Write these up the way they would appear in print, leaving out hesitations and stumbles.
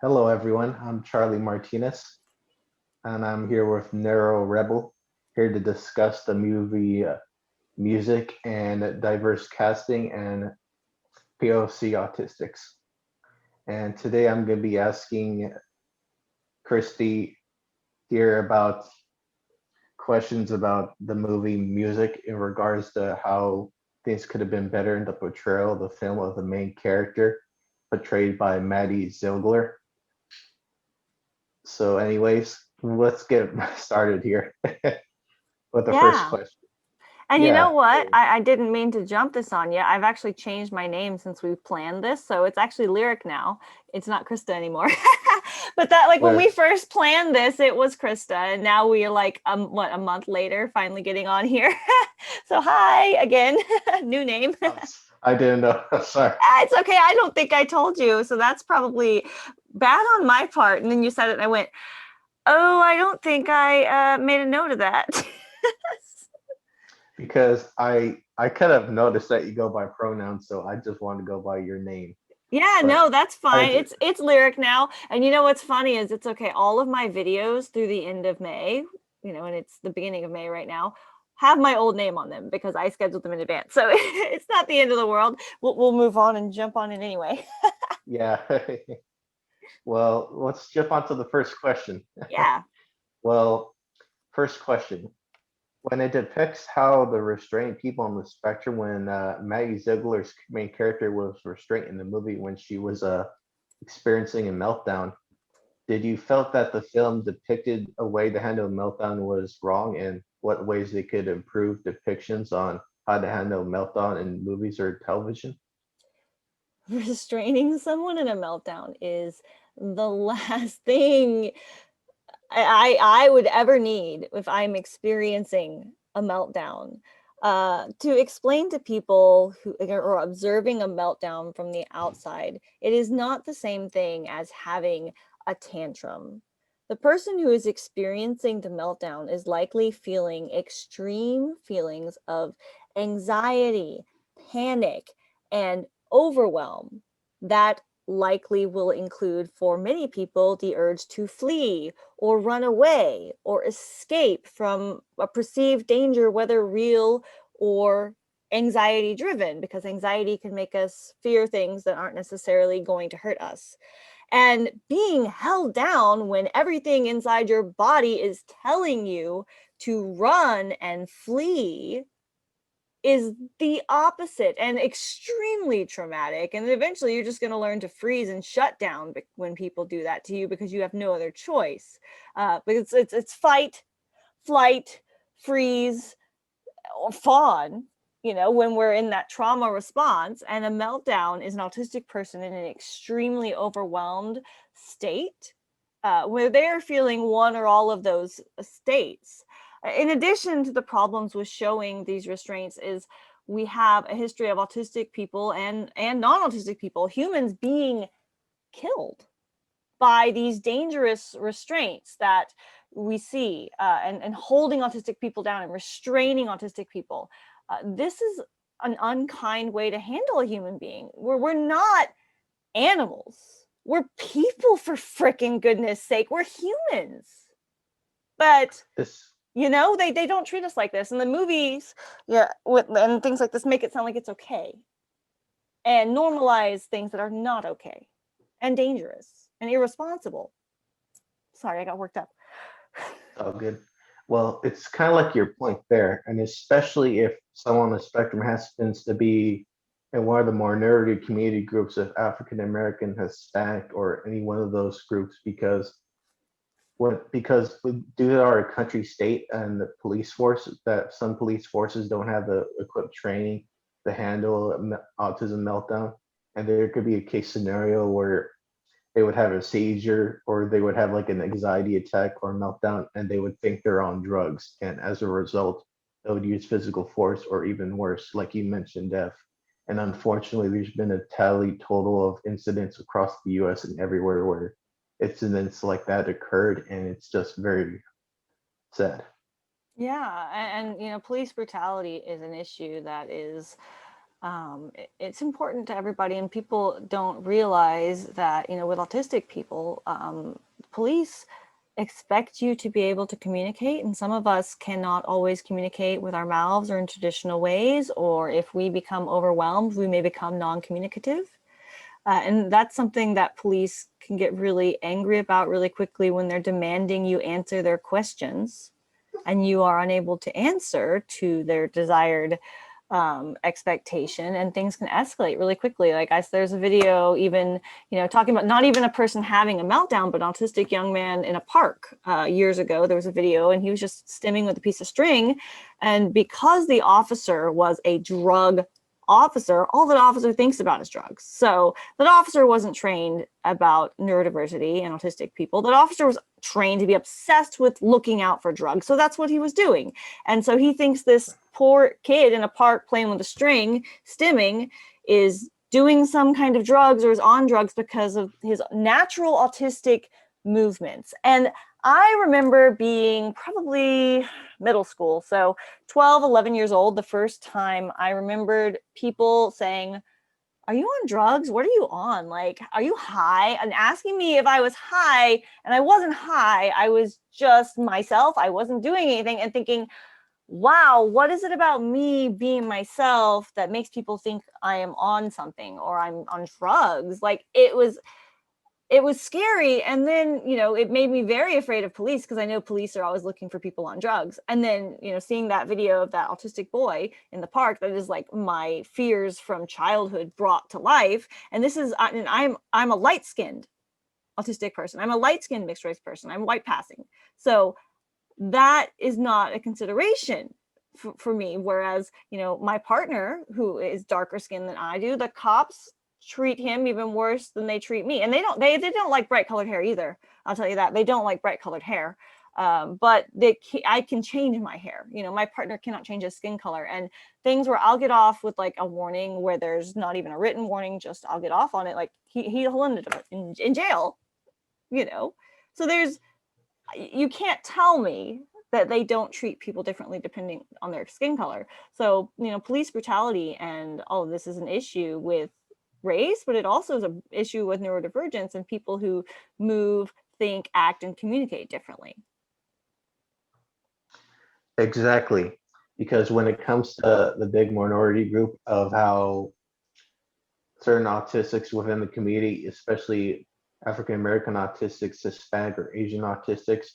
Hello, everyone. I'm Charlie Martinez, and I'm here with Nero Rebel, here to discuss the movie music and diverse casting and POC autistics. And today I'm going to be asking Christy here about questions about the movie music in regards to how things could have been better in the portrayal of the film of the main character, portrayed by Maddie Ziegler. So, anyways, let's get started here with the first Yeah. question. And you know Yeah, what? I didn't mean to jump this on you. I've actually changed my name since we planned this. So it's actually Lyric now. It's not Krista anymore. But that, like, when we Lyric. first planned this, it was Krista. And now we are like, a month later, finally getting on here. So hi again. New name. I didn't know. Sorry. It's okay. I don't think I told you. So that's probably bad on my part. And then you said it and I went, oh, I don't think I made a note of that. Because I kind of noticed that you go by pronouns, so I just want to go by your name. Yeah, But no, that's I fine. did. It's Lyric now. And you know what's funny is it's okay. All of my videos through the end of May, and it's the beginning of May right now, have my old name on them because I scheduled them in advance. So it's not the end of the world. We'll move on and jump on it anyway. Yeah. Well, let's jump on to the first question. Yeah. Well, first question. When it depicts how the restrained people on the spectrum, when Maggie Ziegler's main character was restrained in the movie when she was experiencing a meltdown, did you felt that the film depicted a way to handle a meltdown was wrong, and what ways they could improve depictions on how to handle meltdown in movies or television? Restraining someone in a meltdown is the last thing I would ever need if I'm experiencing a meltdown. To explain to people who are observing a meltdown from the outside, it is not the same thing as having a tantrum. The person who is experiencing the meltdown is likely feeling extreme feelings of anxiety, panic, and overwhelm that likely will include, for many people, the urge to flee or run away or escape from a perceived danger, whether real or anxiety driven, because anxiety can make us fear things that aren't necessarily going to hurt us. And being held down when everything inside your body is telling you to run and flee is the opposite and extremely traumatic. And eventually you're just going to learn to freeze and shut down when people do that to you because you have no other choice. Because it's fight, flight, freeze, or fawn, when we're in that trauma response. And a meltdown is an autistic person in an extremely overwhelmed state, where they're feeling one or all of those states. In addition to the problems with showing these restraints is we have a history of autistic people and non-autistic people, humans, being killed by these dangerous restraints that we see, and holding autistic people down and restraining autistic people. This is an unkind way to handle a human being. We're not animals. We're people, for freaking goodness sake. We're humans. But This they don't treat us like this. And the movies, yeah, and things like this make it sound like it's okay and normalize things that are not okay and dangerous and irresponsible. Sorry, I got worked up. all good. Well, it's kind of like your point there, and especially if someone on the spectrum happens to be in one of the minority community groups of African American, Hispanic, or any one of those groups, due to our country state and the police force, that some police forces don't have the equipped training to handle autism meltdown, and there could be a case scenario where they would have a seizure or they would have like an anxiety attack or meltdown, and they would think they're on drugs, and as a result they would use physical force or even worse, like you mentioned, death. And unfortunately there's been a tally total of incidents across the US and everywhere where incidents like that occurred, and it's just very sad. Yeah, and police brutality is an issue that is It's important to everybody, and people don't realize that, with autistic people, police expect you to be able to communicate, and some of us cannot always communicate with our mouths or in traditional ways, or if we become overwhelmed, we may become non-communicative. And that's something that police can get really angry about really quickly when they're demanding you answer their questions and you are unable to answer to their desired expectation, and things can escalate really quickly. Like there's a video even, talking about not even a person having a meltdown, but an autistic young man in a park years ago. There was a video and he was just stimming with a piece of string. And because the officer was a drug officer, all that officer thinks about is drugs. So that officer wasn't trained about neurodiversity and autistic people. That officer was trained to be obsessed with looking out for drugs. So that's what he was doing. And so he thinks this poor kid in a park playing with a string, stimming, is doing some kind of drugs or is on drugs because of his natural autistic movements. And I remember being probably middle school, so 12, 11 years old, the first time I remembered people saying, "Are you on drugs? What are you on? Like, are you high?" And asking me if I was high, and I wasn't high. I was just myself. I wasn't doing anything, and thinking, wow, what is it about me being myself that makes people think I am on something or I'm on drugs? Like, it was scary. And then, it made me very afraid of police, because I know police are always looking for people on drugs. And then, seeing that video of that autistic boy in the park, that is like my fears from childhood brought to life. And this is, and I'm a light-skinned autistic person. I'm a light-skinned mixed race person. I'm white passing. So that is not a consideration for me. Whereas, my partner, who is darker skinned than I do, the cops treat him even worse than they treat me. And they don't like bright colored hair either. I'll tell you that. They don't like bright colored hair. But I can change my hair. My partner cannot change his skin color. And things where I'll get off with like a warning where there's not even a written warning, just I'll get off on it. Like he'll end up in jail, So you can't tell me that they don't treat people differently depending on their skin color. So, police brutality and all of this is an issue with race, but it also is an issue with neurodivergence and people who move, think, act, and communicate differently. Exactly. Because when it comes to the big minority group of how certain autistics within the community, especially African American autistics, Hispanic or Asian autistics,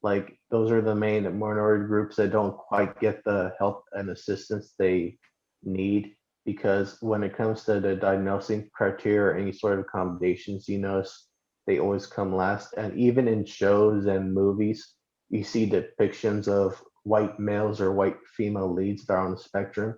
like those are the main minority groups that don't quite get the help and assistance they need. Because when it comes to the diagnosing criteria or any sort of accommodations, they always come last. And even in shows and movies, you see depictions of white males or white female leads that are on the spectrum.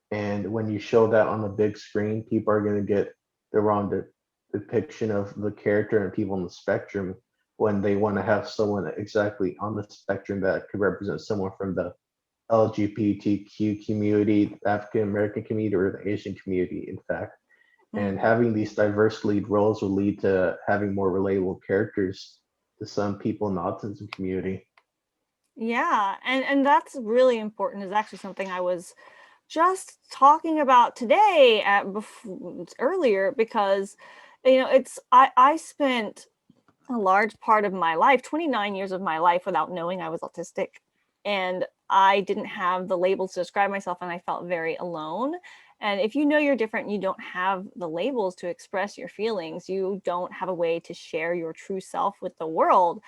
And when you show that on the big screen, people are going to get the wrong depiction of the character and people on the spectrum, when they want to have someone exactly on the spectrum that could represent someone from the LGBTQ community, the African American community, or the Asian community, in fact. And having these diverse lead roles will lead to having more relatable characters to some people in the autism community. Yeah, and that's really important. Is actually something I was just talking about today earlier, because I spent a large part of my life, 29 years of my life, without knowing I was autistic, and I didn't have the labels to describe myself, and I felt very alone. And if you know you're different, you don't have the labels to express your feelings, you don't have a way to share your true self with the world,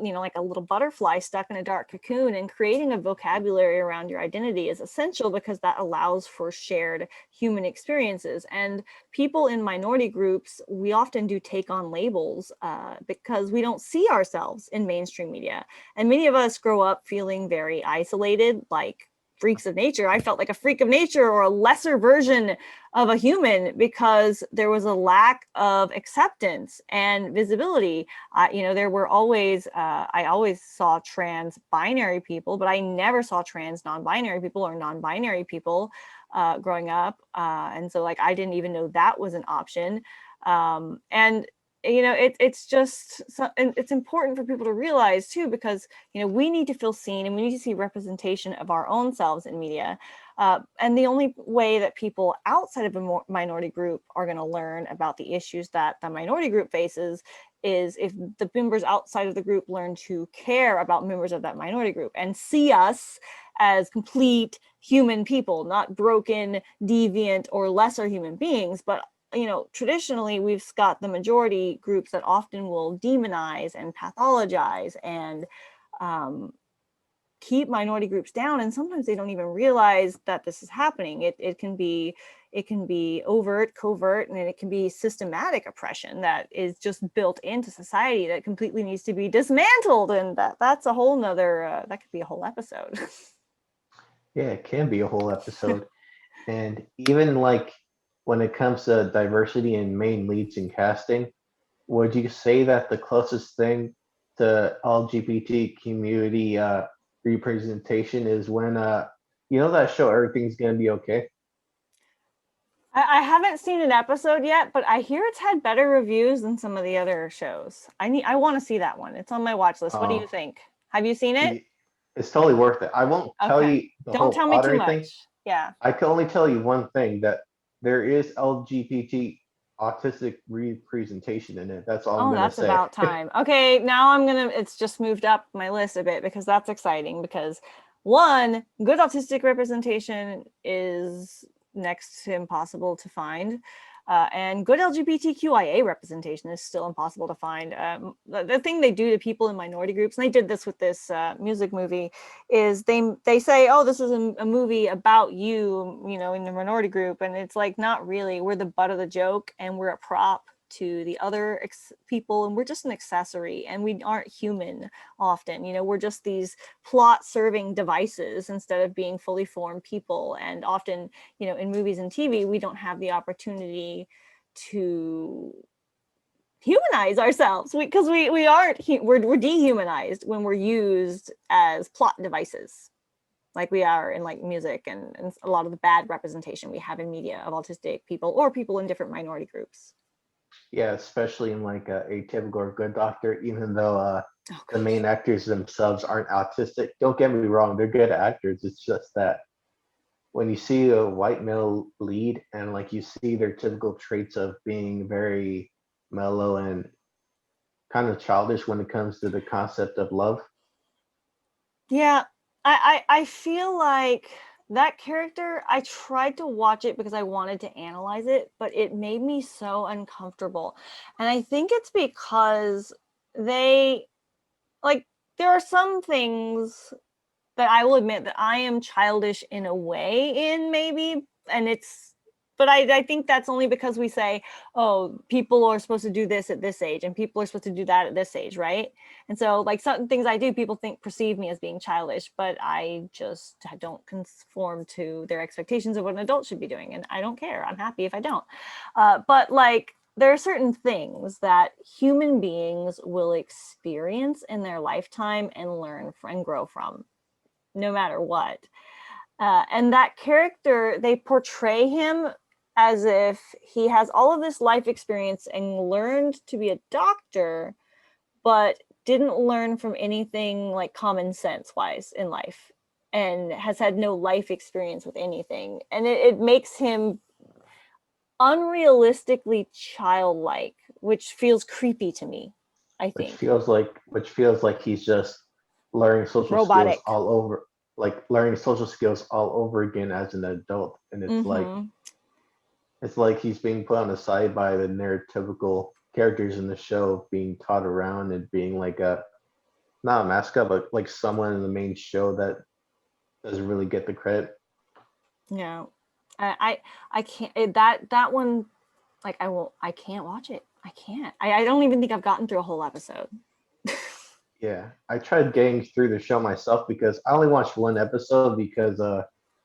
like a little butterfly stuck in a dark cocoon. And creating a vocabulary around your identity is essential, because that allows for shared human experiences. And people in minority groups, we often do take on labels because we don't see ourselves in mainstream media. And many of us grow up feeling very isolated, like freaks of nature. I felt like a freak of nature, or a lesser version of a human, because there was a lack of acceptance and visibility. There were always, I always saw trans binary people, but I never saw trans non-binary people or non-binary people growing up. And so like, I didn't even know that was an option. And it's just and it's important for people to realize too, because we need to feel seen and we need to see representation of our own selves in media. And the only way that people outside of a minority group are going to learn about the issues that the minority group faces is if the members outside of the group learn to care about members of that minority group and see us as complete human people, not broken, deviant, or lesser human beings. But traditionally we've got the majority groups that often will demonize and pathologize and keep minority groups down, and sometimes they don't even realize that this is happening. It can be overt, covert, and it can be systematic oppression that is just built into society that completely needs to be dismantled, and that's a whole nother that could be a whole episode. Yeah, it can be a whole episode. And even like when it comes to diversity in main leads and casting, would you say that the closest thing to LGBT community representation is when that show Everything's Gonna Be Okay? I haven't seen an episode yet, but I hear it's had better reviews than some of the other shows. I want to see that one. It's on my watch list. What do you Oh, think? Have you seen it? it's totally worth it. I won't tell Okay. you the Don't whole tell me plot or too anything. much. Yeah. I can only tell you one thing, that there is LGBT autistic representation in it. That's all I'm Oh, gonna that's say. about time. Okay, now it's just moved up my list a bit because that's exciting, because one, good autistic representation is next to impossible to find. And good LGBTQIA representation is still impossible to find. The thing they do to people in minority groups, and they did this with this music movie, is they say, oh, this is a movie about you, in the minority group. And it's like, not really. We're the butt of the joke and we're a prop to the other people, and we're just an accessory, and we aren't human often. We're just these plot serving devices instead of being fully formed people. And often, in movies and TV, we don't have the opportunity to humanize ourselves because we aren't we're dehumanized when we're used as plot devices, like we are in like music and a lot of the bad representation we have in media of autistic people or people in different minority groups. Yeah, especially in like Atypical or Good Doctor, even though Oh the gosh. main actors themselves aren't autistic. Don't get me wrong, they're good actors. It's just that when you see a white male lead and like you see their typical traits of being very mellow and kind of childish when it comes to the concept of love. Yeah, I feel like that character, I tried to watch it because I wanted to analyze it, but it made me so uncomfortable. And I think it's because they like there are some things that I will admit that I am childish in a way in, maybe, and but I think that's only because we say, oh, people are supposed to do this at this age and people are supposed to do that at this age, right? And so like certain things I do, people perceive me as being childish, but I just don't conform to their expectations of what an adult should be doing, and I don't care. I'm happy if I don't. But like there are certain things that human beings will experience in their lifetime and learn and grow from, no matter what. And that character, they portray him as if he has all of this life experience and learned to be a doctor, but didn't learn from anything like common sense wise in life, and has had no life experience with anything. And it makes him unrealistically childlike, which feels creepy to me, I which think. feels like he's just learning social skills Robotic. all over, like learning social skills all over again as an adult. And Mm-hmm. it's like he's being put on the side by the neurotypical characters in the show, being taught around and being like a not a mascot, but like someone in the main show that doesn't really get the credit. Yeah. I can't that one, like I can't watch it. I can't. I don't even think I've gotten through a whole episode. Yeah, I tried getting through the show myself because I only watched one episode because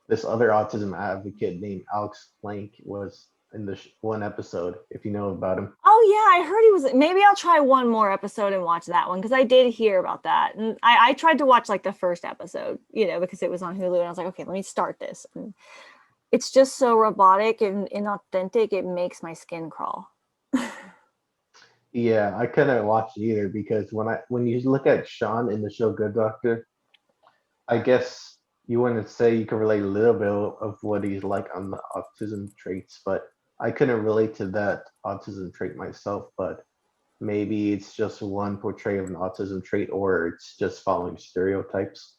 this other autism advocate named Alex Plank was in the one episode. If you know about him. Oh yeah, I heard he was. Maybe I'll try one more episode and watch that one, because I did hear about that. And I tried to watch like the first episode, because it was on Hulu, and I was like, okay, let me start this. And it's just so robotic and inauthentic, it makes my skin crawl. Yeah, I couldn't watch it either because when you look at Sean in the show Good Doctor, I guess you wouldn't say you can relate a little bit of what he's like on the autism traits, but I couldn't relate to that autism trait myself. But maybe it's just one portrayal of an autism trait, or it's just following stereotypes.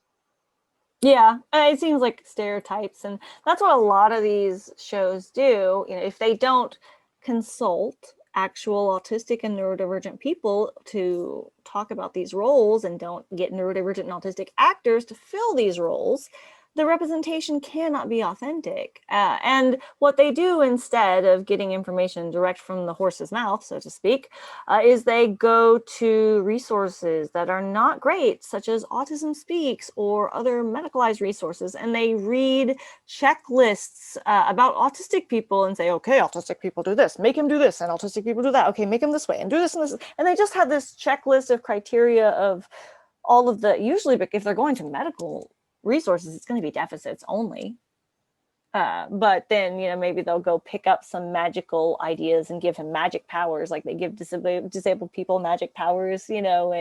Yeah, it seems like stereotypes, and that's what a lot of these shows do. You know, if they don't consult actual autistic and neurodivergent people to talk about these roles and don't get neurodivergent and autistic actors to fill these roles, the representation cannot be authentic. And what they do instead of getting information direct from the horse's mouth, so to speak, is they go to resources that are not great, such as Autism Speaks or other medicalized resources, and they read checklists about autistic people and say, okay, autistic people do this, make him do this, and autistic people do that. Okay, make him this way and do this and this. And they just have this checklist of criteria of all of the, usually, but if they're going to medical resources, it's going to be deficits only. But then, you know, maybe they'll go pick up some magical ideas and give him magic powers, like they give disabled people magic powers, you know,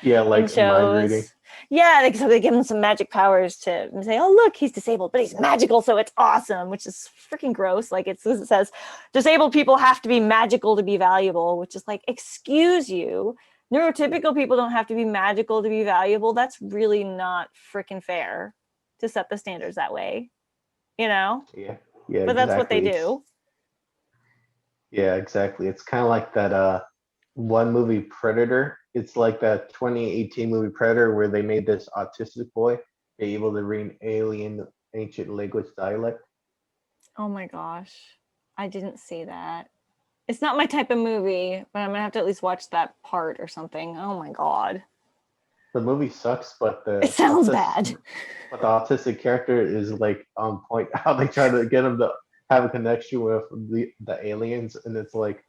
Yeah, in like mind reading. shows. Yeah, so they give him some magic powers to say, oh, look, he's disabled, but he's magical, so it's awesome, which is freaking gross. Like it says, disabled people have to be magical to be valuable, which is like, excuse you. Neurotypical people don't have to be magical to be valuable. That's really not freaking fair to set the standards that way, you know? Yeah, yeah, But that's what they exactly. do. Yeah, exactly. It's kind of like that one movie Predator. It's like that 2018 movie Predator where they made this autistic boy be able to read alien ancient language dialect. Oh my gosh. I didn't see that. It's not my type of movie, but I'm gonna have to at least watch that part or something. Oh my god. The movie sucks, It sounds bad. but the autistic character is like on point. How they try to get him to have a connection with the aliens, and it's like,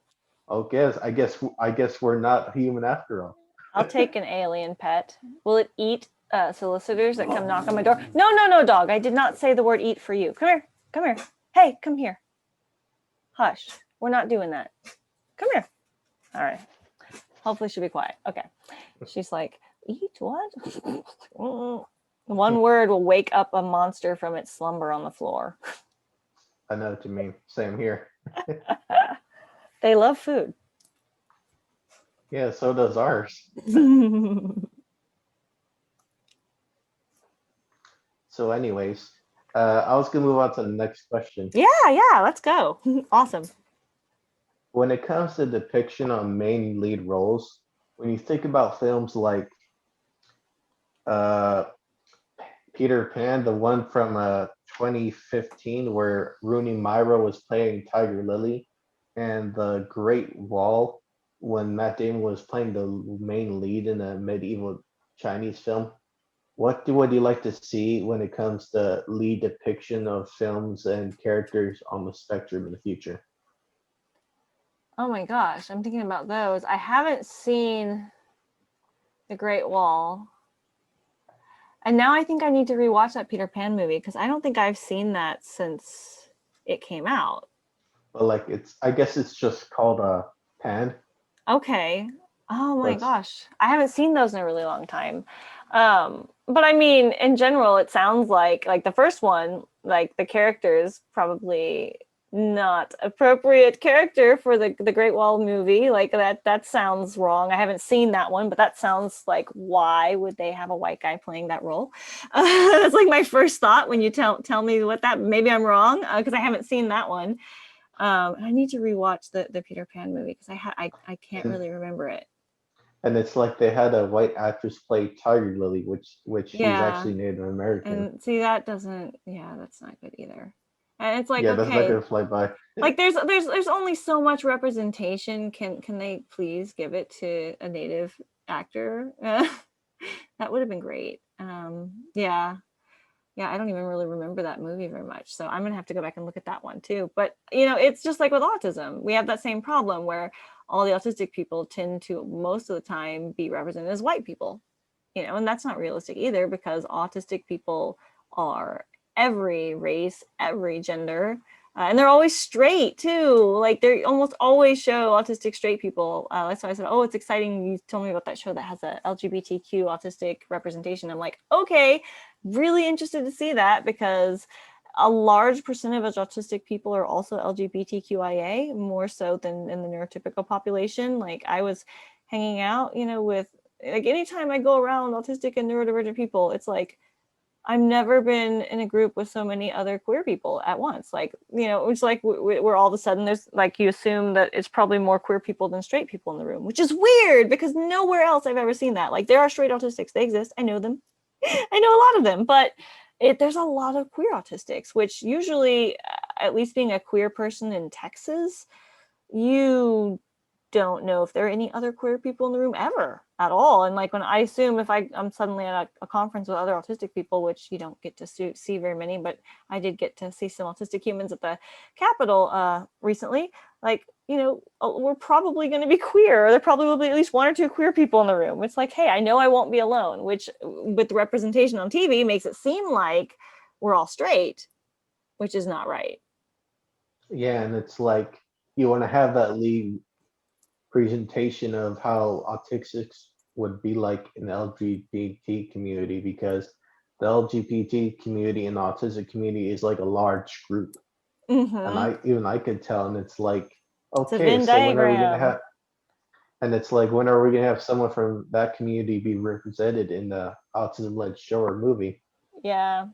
oh, I guess we're not human after all. I'll take an alien pet. Will it eat solicitors that come knock on my door? No, no, no, dog. I did not say the word eat for you. Come here. Come here. Hey, come here. Hush. We're not doing that. Come here. All right. Hopefully she'll be quiet. Okay. She's like, eat what? One word will wake up a monster from its slumber on the floor. I know what you mean. Same here. They love food. Yeah, so does ours. So, anyways, I was gonna move on to the next question. Yeah, let's go. Awesome. When it comes to depiction on main lead roles, when you think about films like uh, Peter Pan, the one from 2015 where Rooney Mara was playing Tiger Lily, and The Great Wall when Matt Damon was playing the main lead in a medieval Chinese film. Would you like to see when it comes to lead depiction of films and characters on the spectrum in the future? Oh my gosh, I'm thinking about those. I haven't seen The Great Wall. And now I think I need to rewatch that Peter Pan movie because I don't think I've seen that since it came out. But like I guess it's just called Pan. Okay. Oh my But gosh. I haven't seen those in a really long time. But I mean, in general, it sounds like the first one, like the character is probably not appropriate character for the Great Wall movie. Like that sounds wrong. I haven't seen that one, but that sounds like why would they have a white guy playing that role? That's like my first thought when you tell me what that. Maybe I'm wrong because I haven't seen that one. I need to rewatch the Peter Pan movie because I can't and really remember it. and it's like they had a white actress play Tiger Lily, which she's Yeah, actually Native American. and see that doesn't. Yeah, that's not good either. And it's like, Yeah, that's not okay, gonna fly by. like there's only so much representation. Can they please give it to a native actor? That would have been great. Yeah, yeah, I don't even really remember that movie very much. So I'm gonna have to go back and look at that one too. But you know, it's just like with autism. We have that same problem where all the autistic people tend to most of the time be represented as white people. You know, and that's not realistic either because autistic people are every race, every gender. And they're always straight too. Like they almost always show autistic straight people. That's why I said, oh, it's exciting. You told me about that show that has a LGBTQ autistic representation. I'm like, okay, really interested to see that, because a large percentage of autistic people are also LGBTQIA, more so than in the neurotypical population. Like I was hanging out, with, like, anytime I go around autistic and neurodivergent people, it's like I've never been in a group with so many other queer people at once. Like, it's like we're all of a sudden, there's like, you assume that it's probably more queer people than straight people in the room, which is weird because nowhere else I've ever seen that. Like, there are straight autistics, they exist, I know them. I know a lot of them, but there's a lot of queer autistics, which usually, at least being a queer person in Texas, you don't know if there are any other queer people in the room ever at all. And like, when I assume if I'm suddenly at a conference with other autistic people, which you don't get to see very many, but I did get to see some autistic humans at the Capitol recently, like, we're probably going to be queer, or there probably will be at least one or two queer people in the room. It's like, hey, I know I won't be alone, which with the representation on TV makes it seem like we're all straight, which is not right. Yeah, and it's like you want to have that lead presentation of how autistics would be like in the LGBT community, because the LGBT community and the autistic community is like a large group. And Mm-hmm. I could tell, and it's like, It's a okay, Venn so when are we gonna diagram. have and it's like, when are we gonna have someone from that community be represented in the autism led show or movie? Yeah.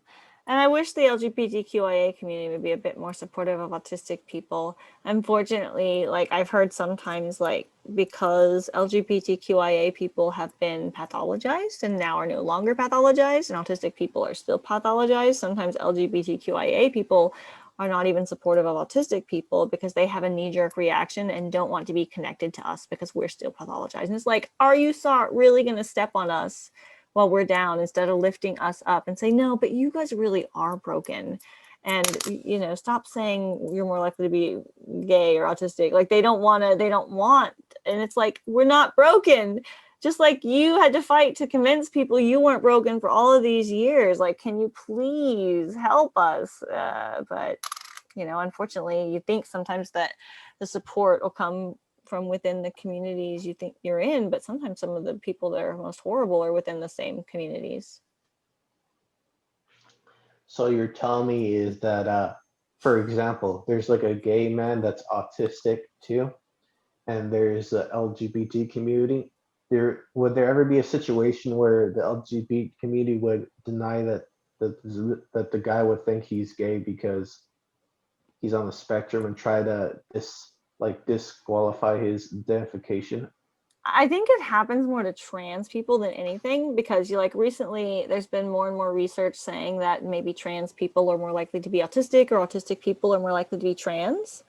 And I wish the LGBTQIA community would be a bit more supportive of autistic people. Unfortunately, like I've heard sometimes, like, because LGBTQIA people have been pathologized and now are no longer pathologized, and autistic people are still pathologized, sometimes LGBTQIA people are not even supportive of autistic people because they have a knee-jerk reaction and don't want to be connected to us because we're still pathologized. And it's like, are you really going to step on us while we're down, instead of lifting us up and say, no, but you guys really are broken? And, stop saying you're more likely to be gay or autistic. Like, they don't want, and it's like, we're not broken. Just like you had to fight to convince people you weren't broken for all of these years. Like, can you please help us? But unfortunately, you think sometimes that the support will come from within the communities you think you're in, but sometimes some of the people that are most horrible are within the same communities. So you're telling me is that, for example, there's like a gay man that's autistic too, and there's the LGBT community. Would there ever be a situation where the LGBT community would deny that the guy would think he's gay because he's on the spectrum, and try to disqualify his identification? I think it happens more to trans people than anything, because you like recently there's been more and more research saying that maybe trans people are more likely to be autistic, or autistic people are more likely to be trans.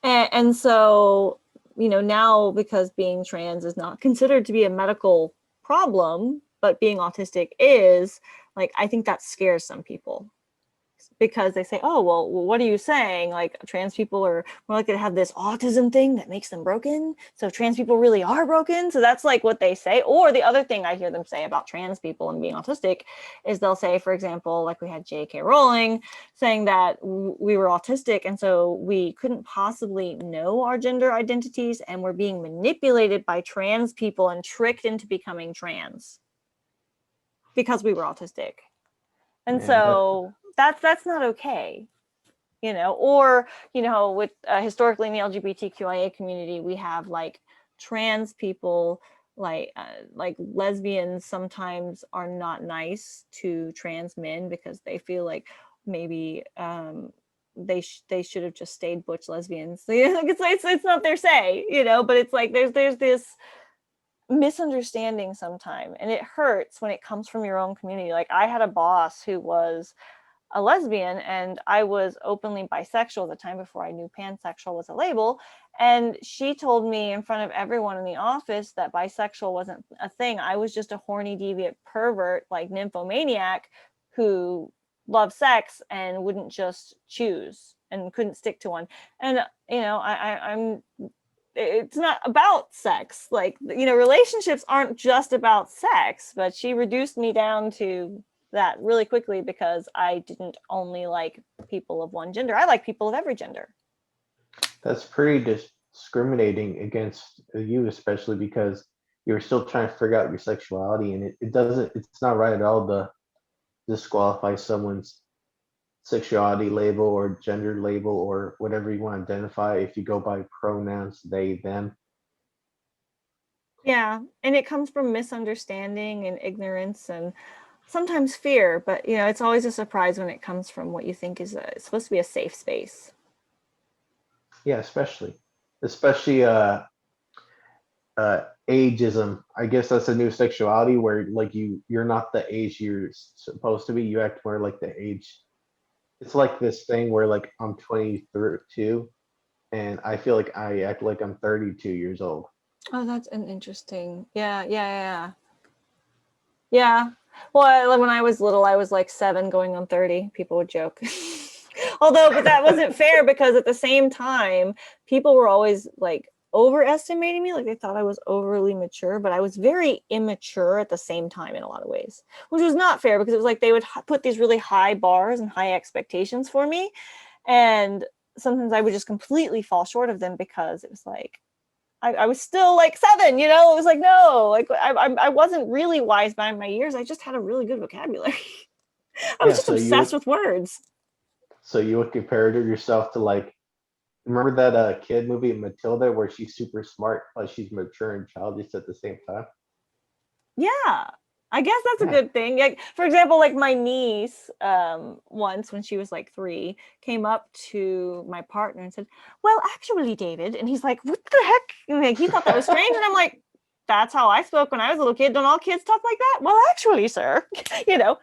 And so, now, because being trans is not considered to be a medical problem, but being autistic is, like, I think that scares some people, because they say, oh, well, what are you saying? Like, trans people are more likely to have this autism thing that makes them broken. So trans people really are broken. So that's like what they say. Or the other thing I hear them say about trans people and being autistic is they'll say, for example, like we had J.K. Rowling saying that we were autistic, and so we couldn't possibly know our gender identities, and we're being manipulated by trans people and tricked into becoming trans because we were autistic. And Man, that so that's not okay. Or, with historically in the LGBTQIA community, we have like trans people, like lesbians sometimes are not nice to trans men because they feel like maybe they should have just stayed butch lesbians. It's not their say, but it's like there's this misunderstanding sometime, and it hurts when it comes from your own community. Like, I had a boss who was a lesbian, and I was openly bisexual at the time before I knew pansexual was a label. And she told me in front of everyone in the office that bisexual wasn't a thing. I was just a horny, deviant pervert, like nymphomaniac, who loved sex and wouldn't just choose and couldn't stick to one. And I'm it's not about sex. Like, relationships aren't just about sex, but she reduced me down to that really quickly because I didn't only like people of one gender. I like people of every gender. That's pretty discriminating against you, especially because you're still trying to figure out your sexuality, and it doesn't. It's not right at all to disqualify someone's sexuality label or gender label or whatever you want to identify if you go by pronouns they them. Yeah, and it comes from misunderstanding and ignorance and sometimes fear, but it's always a surprise when it comes from what you think is supposed to be a safe space. Yeah, especially ageism. I guess that's a new sexuality where like you're not the age you're supposed to be. You act more like the age. It's like this thing where like I'm 22 and I feel like I act like I'm 32 years old. Oh, that's an interesting. Yeah, yeah, yeah. Yeah. Well, when I was little, I was like 7 going on 30. People would joke. Although, but that wasn't fair because at the same time, people were always like overestimating me. Like they thought I was overly mature, but I was very immature at the same time in a lot of ways, which was not fair because it was like they would put these really high bars and high expectations for me. And sometimes I would just completely fall short of them because it was like, I was still like 7, it was like, no, like I wasn't really wise by my years. I just had a really good vocabulary. I was Yeah, just obsessed with words. so you would compare yourself to like remember that kid movie Matilda where she's super smart but she's mature and childish at the same time? Yeah, I guess that's a Yeah. good thing. Like, for example, like my niece, once when she was like 3, came up to my partner and said, "Well, actually, David," and he's like, "What the heck?" And like, he thought that was strange, and I'm like, "That's how I spoke when I was a little kid. Don't all kids talk like that?" "Well, actually, sir," you know.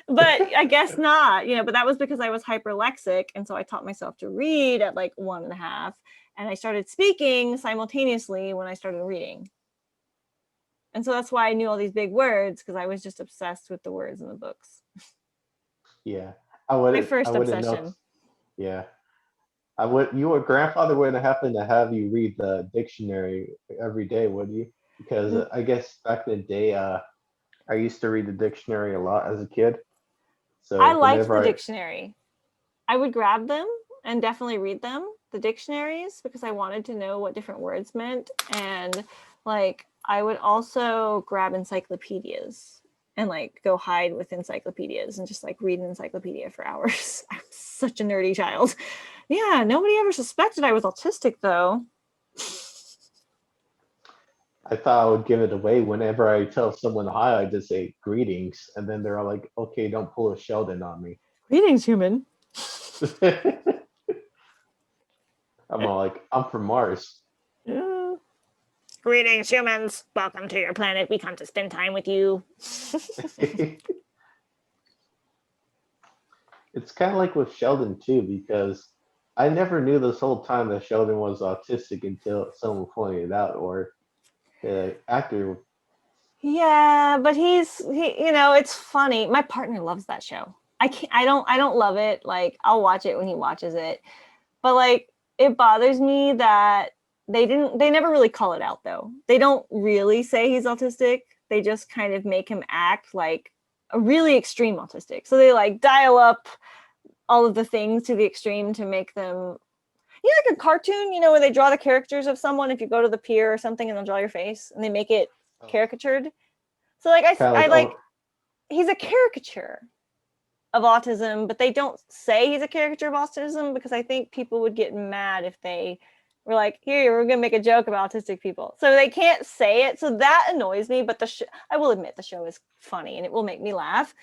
But I guess not, but that was because I was hyperlexic, and so I taught myself to read at like 1.5, and I started speaking simultaneously when I started reading. And so that's why I knew all these big words, because I was just obsessed with the words in the books. Yeah. My I first wouldn't obsession. know. Yeah. Your grandfather wouldn't happen to have you read the dictionary every day, would you? Because N- I guess back in the day, I used to read the dictionary a lot as a kid. I So liked whenever the I, dictionary. I would grab them and definitely read them, the dictionaries, because I wanted to know what different words meant. And like, I would also grab encyclopedias and like go hide with encyclopedias and just like read an encyclopedia for hours. I'm such a nerdy child. Yeah, nobody ever suspected I was autistic though. I thought I would give it away whenever I tell someone hi, I just say greetings, and then they're all like, "Okay, don't pull a Sheldon on me." Greetings, human. I'm all like, "I'm from Mars." Yeah. Greetings, humans. Welcome to your planet. We come to spend time with you. It's kind of like with Sheldon too, because I never knew this whole time that Sheldon was autistic until someone pointed it out, or the actor. Yeah, but it's funny. My partner loves that show. I don't love it. Like, I'll watch it when he watches it. But like, it bothers me that they never really call it out though. They don't really say he's autistic. They just kind of make him act like a really extreme autistic. So they like dial up all of the things to the extreme to make them, like a cartoon, where they draw the characters of someone if you go to the pier or something and they'll draw your face and they make it Oh. caricatured. So like Kind of I like, like oh, he's a caricature of autism, but they don't say he's a caricature of autism because I think people would get mad if they were like, "Here, we're gonna make a joke about autistic people." So they can't say it. So that annoys me. But I will admit the show is funny and it will make me laugh.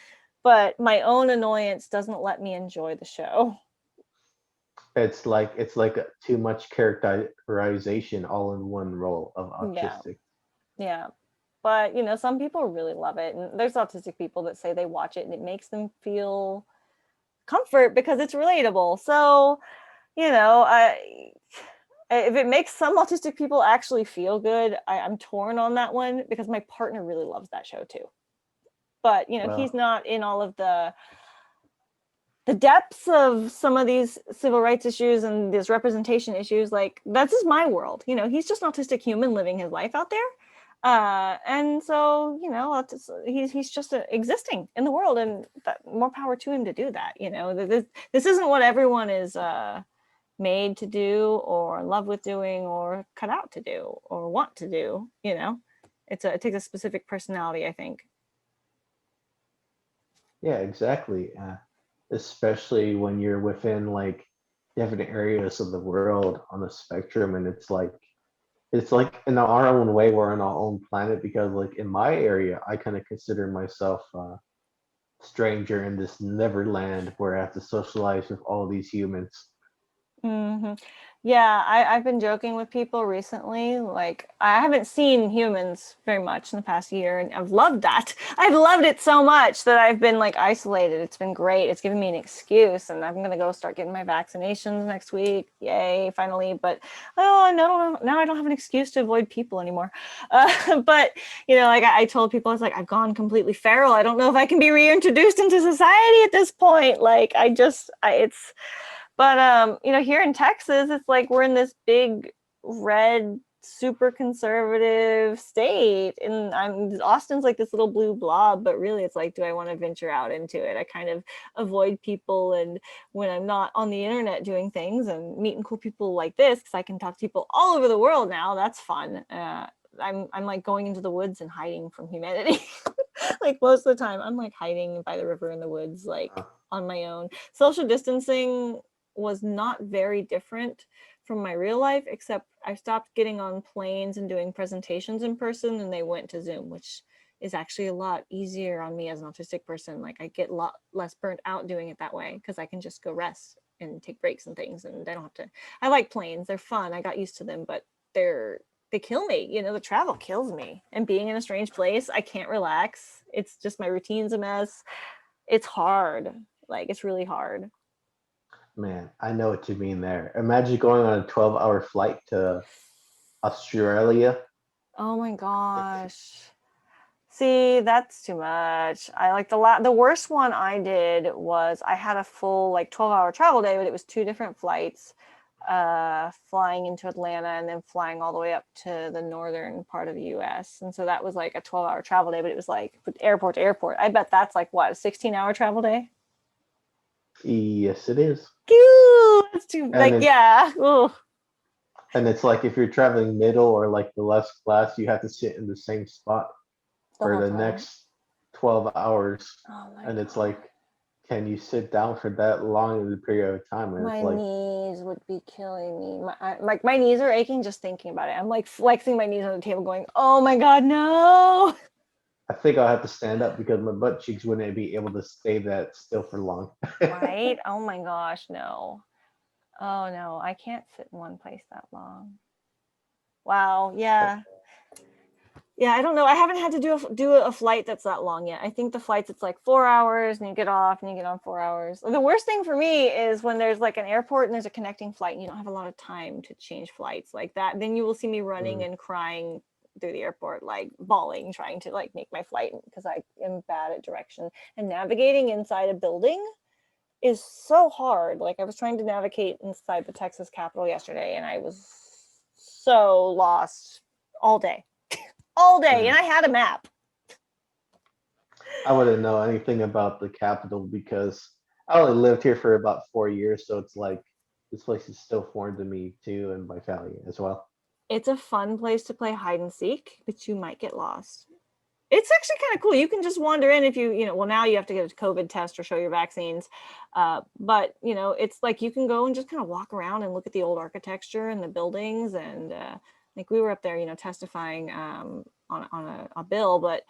But my own annoyance doesn't let me enjoy the show. it's like too much characterization all in one role of Yeah, autistic. yeah. But some people really love it, and there's autistic people that say they watch it and it makes them feel comfort because it's relatable. So, I if it makes some autistic people actually feel good, I'm torn on that one because my partner really loves that show too. But he's Well, not in all of the depths of some of these civil rights issues and these representation issues. Like, that's just my world. He's just an autistic human living his life out there. And so, he's just existing in the world, and that, more power to him to do that. This isn't what everyone is made to do, or in love with doing, or cut out to do, or want to do. It takes a specific personality, I think. Yeah, exactly. Especially when you're within like different areas of the world on the spectrum, and it's like in our own way we're on our own planet, because like in my area I kind of consider myself a stranger in this neverland where I have to socialize with all these humans. Hmm. Yeah, I've been joking with people recently. Like, I haven't seen humans very much in the past year, and I've loved that. I've loved it so much that I've been like isolated. It's been great. It's given me an excuse, and I'm gonna go start getting my vaccinations next week. Yay, finally! But oh, no, now I don't have an excuse to avoid people anymore. But like I told people, I was like, I've gone completely feral. I don't know if I can be reintroduced into society at this point. Like, it's. But here in Texas, it's like we're in this big red, super conservative state, and Austin's like this little blue blob. But really, it's like, do I want to venture out into it? I kind of avoid people, and when I'm not on the internet doing things and meeting cool people like this, because I can talk to people all over the world now. That's fun. I'm like going into the woods and hiding from humanity. Like, most of the time, I'm like hiding by the river in the woods, like on my own. Social distancing was not very different from my real life, except I stopped getting on planes and doing presentations in person, and they went to Zoom, which is actually a lot easier on me as an autistic person. Like, I get a lot less burnt out doing it that way, because I can just go rest and take breaks and things, and I don't have to. I like planes. They're fun. I got used to them, but they kill me. The travel kills me. And being in a strange place, I can't relax. It's just, my routine's a mess. It's hard. Like, it's really hard. Man, I know what you mean there. Imagine going on a 12-hour flight to Australia. Oh my gosh. See, that's too much. I like the worst one I did was, I had a full like 12-hour travel day, but it was two different flights, flying into Atlanta and then flying all the way up to the northern part of the US. And so that was like a 12-hour travel day, but it was like airport to airport. I bet that's like, what, a 16-hour travel day? Yes, it is. Ooh, that's too, And like, it's yeah. Ooh. and it's like if you're traveling middle or like the less class, you have to sit in the same spot The for whole the time. next 12 hours. Oh my And it's God. like, can you sit down for that long in a period of time? And it's My like, knees would be killing me. My knees are aching just thinking about it. I'm like flexing my knees on the table, going, "Oh my God, no!" I think I'll have to stand up because my butt cheeks wouldn't be able to stay that still for long. Right? Oh my gosh, no. Oh no, I can't sit in one place that long. Wow. Yeah. Yeah, I don't know. I haven't had to do a flight that's that long yet. I think the flights, it's like 4 hours, and you get off and you get on 4 hours. The worst thing for me is when there's like an airport and there's a connecting flight and you don't have a lot of time to change flights like that. Then you will see me running Mm. and crying through the airport, like bawling, trying to like make my flight, because I am bad at direction. And navigating inside a building is so hard. Like, I was trying to navigate inside the Texas Capitol yesterday, and I was so lost all day, all day, and Man, I had a map. I wouldn't know anything about the capital because I only lived here for about 4 years. So it's like this place is still foreign to me too, and my family as well. It's a fun place to play hide and seek, but you might get lost. It's actually kind of cool. You can just wander in if well, now you have to get a COVID test or show your vaccines. But, it's like you can go and just kind of walk around and look at the old architecture and the buildings. And like, we were up there, testifying on a bill, but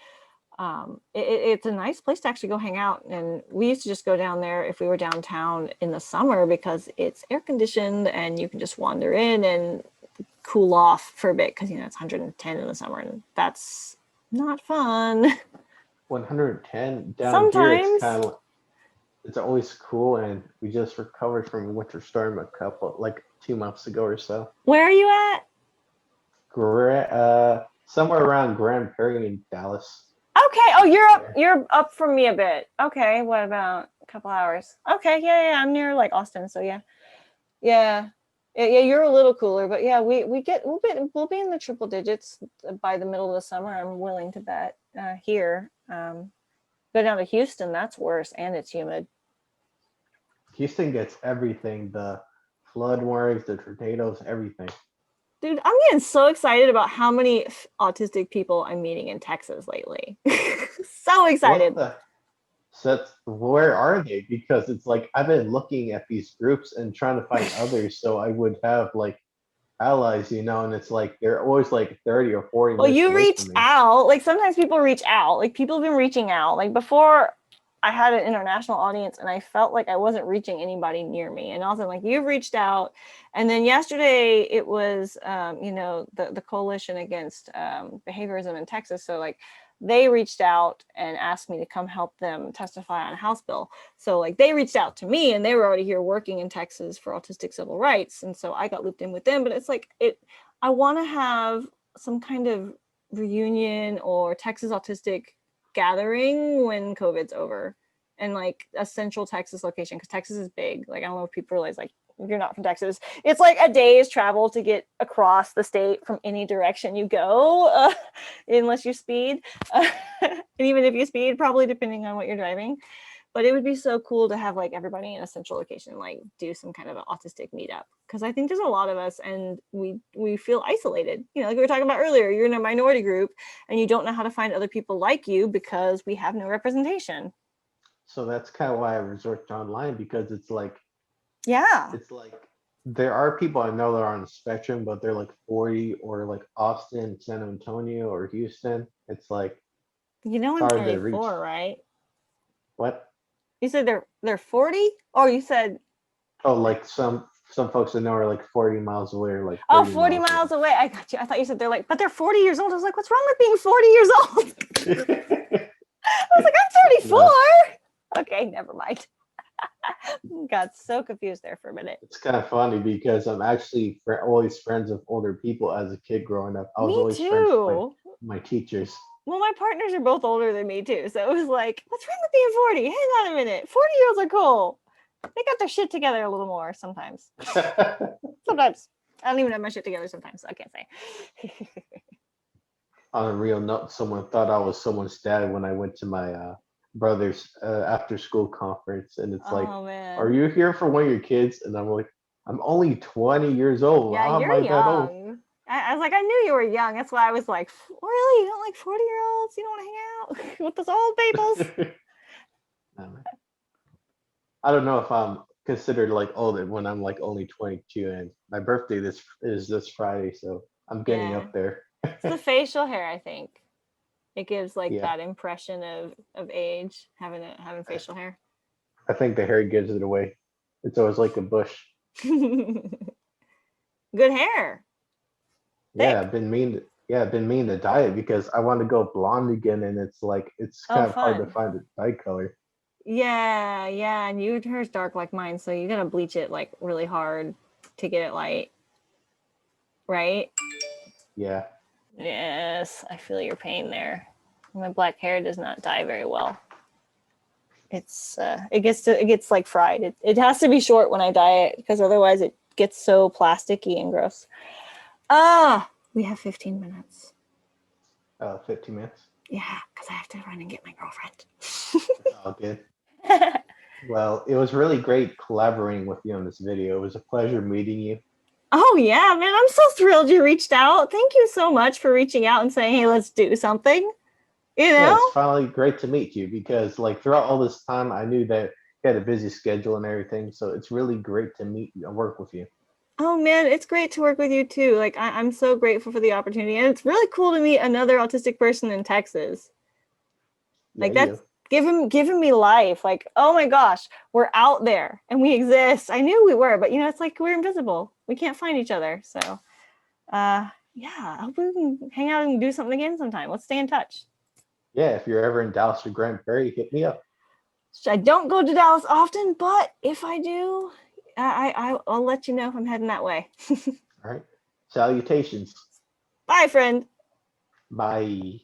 it's a nice place to actually go hang out. And we used to just go down there if we were downtown in the summer, because it's air conditioned and you can just wander in and cool off for a bit, because it's 110 in the summer, and that's not fun. 110 down here. It's Sometimes. kind of it's always cool, and we just recovered from a winter storm a couple like 2 months ago or so. Where are you at? Somewhere around Grand Prairie in Dallas. Okay. Oh, you're up. Yeah. You're up from me a bit. Okay. What about a couple hours? Okay. Yeah. I'm near like Austin. So yeah. Yeah. Yeah, you're a little cooler, but yeah, we'll be in the triple digits by the middle of the summer. I'm willing to bet here. Go down to Houston, that's worse, and it's humid. Houston gets everything, the flood warnings, the tornadoes, everything. Dude, I'm getting so excited about how many autistic people I'm meeting in Texas lately. So What excited. the where are they? Because it's like I've been looking at these groups and trying to find others so I would have like allies, and it's like they're always like 30 or 40 Well, minutes you away from reached me. out. Like sometimes people reach out. Like people have been reaching out. Like before I had an international audience and I felt like I wasn't reaching anybody near me. And also like you've reached out. And then yesterday it was the coalition against behaviorism in Texas. So like they reached out and asked me to come help them testify on a House bill. So like they reached out to me and they were already here working in Texas for autistic civil rights. And so I got looped in with them. But it's like I want to have some kind of reunion or Texas Autistic gathering when COVID's over, and like a central Texas location, because Texas is big. Like I don't know if people realize, like if you're not from Texas, it's like a day's travel to get across the state from any direction you go, unless you speed. And even if you speed, probably depending on what you're driving. But it would be so cool to have like everybody in a central location, like do some kind of an autistic meetup, because I think there's a lot of us and we feel isolated, like we were talking about earlier. You're in a minority group and you don't know how to find other people like you because we have no representation. So that's kind of why I resort to online, because Yeah, it's like there are people I know that are on the spectrum, but they're like 40 or like Austin, San Antonio, or Houston. It's like it's I'm hard to reach. 34, right? What? You said they're 40, or you said Oh, like some folks I know are like 40 miles away or like oh 30 40 miles miles away. I got you. I thought you said they're like, but they're 40 years old. I was like, what's wrong with being 40 years old? away. I was like, I'm 34. No, Okay, never mind. Got so confused there for a minute. it's kind of funny because I'm actually always friends with older people as a kid growing up. I was Me always friends with my too. my teachers. Well, my partners are both older than me too. So it was like, what's wrong with being 40? Hang on a minute. 40-year-olds are cool. They got their shit together a little more sometimes. Sometimes. I don't even have my shit together sometimes, so I can't say. On a real note, someone thought I was someone's dad when I went to my brother's after school conference, and it's like, Oh "Are man. you here for one of your kids?" And I'm like, "I'm only 20 years old. Yeah, How am you're I that old?" young. I was like, I knew you were young. That's why I was like, really? You don't like 40-year-olds? You don't want to hang out with those old peoples? Um, I don't know if I'm considered like old when I'm like only 22, and my birthday this Friday, so I'm getting Yeah. up there. It's the facial hair, I think. It gives like Yeah, that impression of age, having facial hair. I think the hair gives it away. It's always like a bush. Good hair. Yeah, Thick. I've been mean. Yeah, I've been meaning to dye it because I want to go blonde again, and it's like it's Oh, kind of hard to fun. find a dye color. Yeah, and hers dark like mine, so you gotta bleach it like really hard to get it light, right? Yeah, Yes, I feel your pain there. My black hair does not dye very well. It gets like fried. It has to be short when I dye it because otherwise it gets so plasticky and gross. We have 15 minutes. 15 minutes. Yeah, because I have to run and get my girlfriend. It's all good. Well, it was really great collaborating with you on this video. It was a pleasure meeting you. Oh yeah, man, I'm so thrilled you reached out. Thank you so much for reaching out and saying, hey, let's do something. You Yeah, know? it's finally great to meet you because like throughout all this time, I knew that you had a busy schedule and everything. So it's really great to meet you and work with you. Oh man, it's great to work with you too. Like I'm so grateful for the opportunity. And it's really cool to meet another autistic person in Texas. Yeah, Like you. that's giving me life. Like, oh my gosh, we're out there and we exist. I knew we were, but it's like we're invisible. We can't find each other. So yeah, I hope we can hang out and do something again sometime. Let's stay in touch. Yeah, if you're ever in Dallas or Grand Prairie, hit me up. I don't go to Dallas often, but if I do, I'll let you know if I'm heading that way. All right. Salutations. Bye, friend. Bye.